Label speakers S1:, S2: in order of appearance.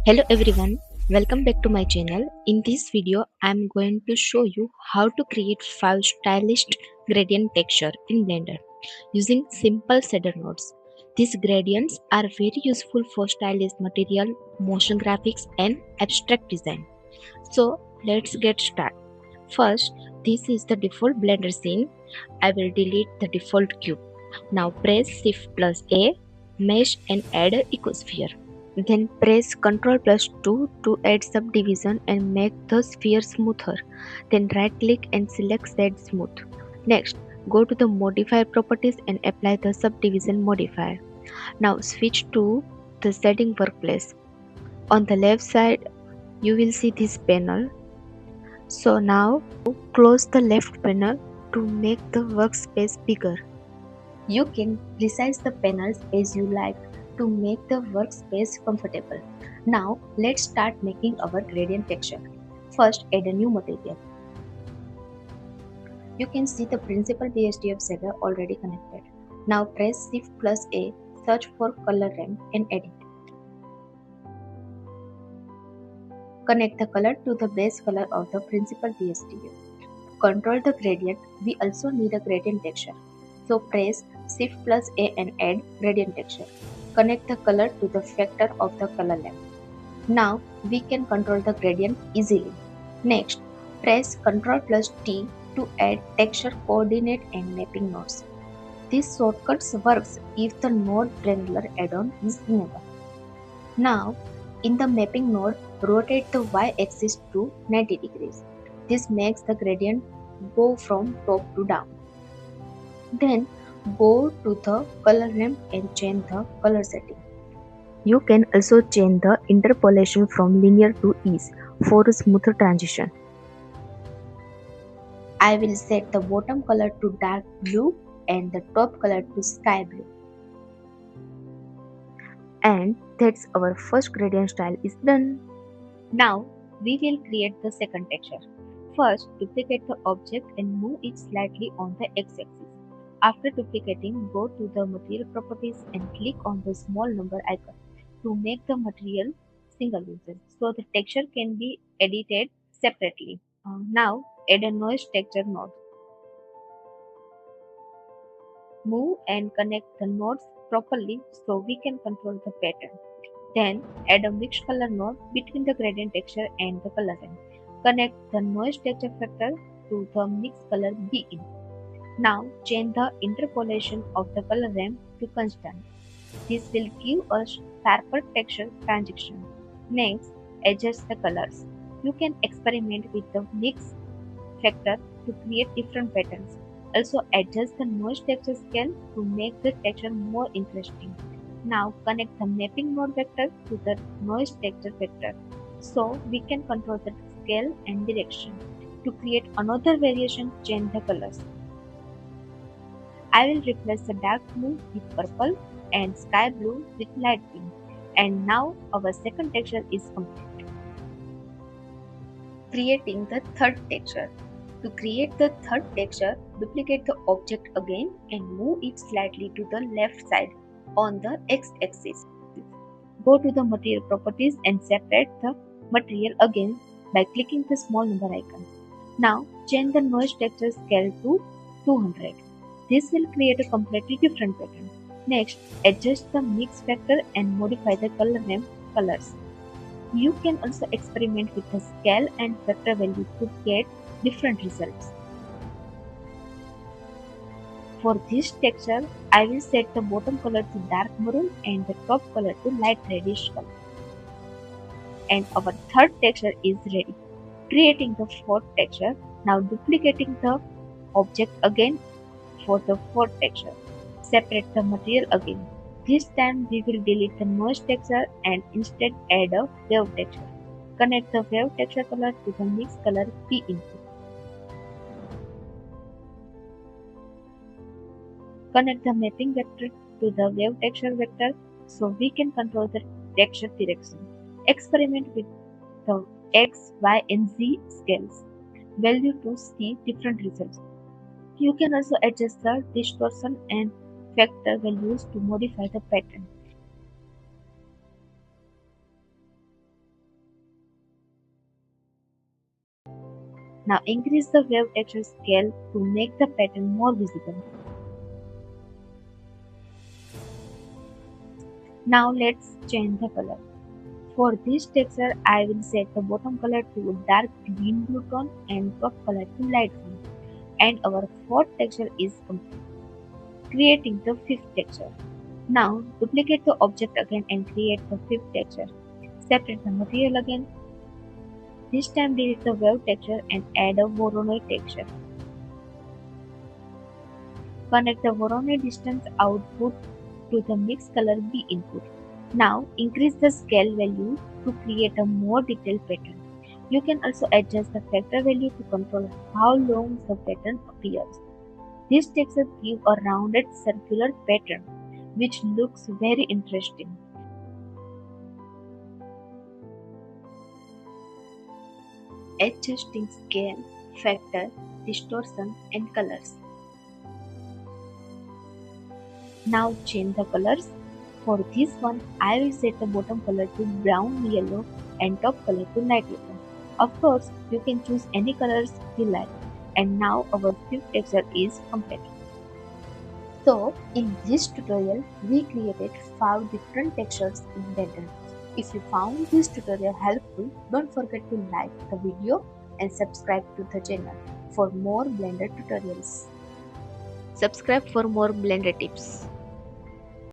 S1: Hello everyone, welcome back to my channel. In this video, I am going to show you how to create 5 stylized gradient texture in Blender using simple shader nodes. These gradients are very useful for stylized material, motion graphics and abstract design. So let's get started. First, this is the default Blender scene. I will delete the default cube. Now press Shift plus A, mesh and add a ecosphere. Then press Ctrl plus 2 to add subdivision and make the sphere smoother. Then right click and select Shade Smooth. Next, go to the modifier properties and apply the subdivision modifier. Now switch to the shading workplace. On the left side, you will see this panel. So now close the left panel to make the workspace bigger. You can resize the panels as you like to make the workspace comfortable. Now let's start making our gradient texture. First, add a new material. You can see the principal BSDF shader already connected. Now press Shift plus A, search for color ramp and edit. Connect the color to the base color of the principal BSDF. To control the gradient, we also need a gradient texture. So press Shift plus A and add gradient texture. Connect the color to the vector of the color lamp. Now we can control the gradient easily. Next, press Ctrl plus T to add texture coordinate and mapping nodes. This shortcut works if the node wrangler add-on is enabled. Now, in the mapping node, rotate the y-axis to 90 degrees. This makes the gradient go from top to down. Then go to the color ramp and change the color setting. You can also change the interpolation from linear to ease for a smoother transition. I will set the bottom color to dark blue and the top color to sky blue. And that's our first gradient style is done. Now we will create the second texture. First, duplicate the object and move it slightly on the x-axis. After duplicating, go to the material properties and click on the small number icon to make the material single user so the texture can be edited separately. Now add a noise texture node. Move and connect the nodes properly so we can control the pattern. Then add a mixed color node between the gradient texture and the color ramp. Connect the noise texture factor to the mixed color Bin. Now change the interpolation of the color ramp to constant. This will give us sharper texture transition. Next, adjust the colors. You can experiment with the mix factor to create different patterns. Also adjust the noise texture scale to make the texture more interesting. Now connect the mapping node vector to the noise texture vector so we can control the scale and direction. To create another variation, change the colors. I will replace the dark blue with purple and sky blue with light pink. And now our second texture is complete. Creating the third texture. To create the third texture, duplicate the object again and move it slightly to the left side on the x-axis. Go to the material properties and separate the material again by clicking the small number icon. Now change the noise texture scale to 200. This will create a completely different pattern. Next, adjust the mix factor and modify the color ramp colors. You can also experiment with the scale and vector values to get different results. For this texture, I will set the bottom color to dark maroon and the top color to light reddish color. And our third texture is ready. Creating the fourth texture, now duplicating the object again for the fourth texture. Separate the material again. This time we will delete the noise texture and instead add a wave texture. Connect the wave texture color to the mix color P input. Connect the mapping vector to the wave texture vector so we can control the texture direction. Experiment with the X, Y and Z scales value to see different results. You can also adjust the distortion and vector values to modify the pattern. Now increase the wave texture scale to make the pattern more visible. Now let's change the color. For this texture, I will set the bottom color to dark green blue tone and top color to light green. And our fourth texture is complete, creating the fifth texture. Now duplicate the object again and create the fifth texture. Separate the material again. This time delete the wave texture and add a Voronoi texture. Connect the Voronoi distance output to the mix color B input. Now increase the scale value to create a more detailed pattern. You can also adjust the factor value to control how long the pattern appears. This texture gives a rounded circular pattern which looks very interesting. Adjusting scale, factor, distortion and colors. Now change the colors. For this one, I will set the bottom color to brown yellow and top color to light yellow. Of course, you can choose any colors you like. And now our fifth texture is complete. So, in this tutorial, we created 5 different textures in Blender. If you found this tutorial helpful, don't forget to like the video and subscribe to the channel for more Blender tutorials. Subscribe for more Blender tips.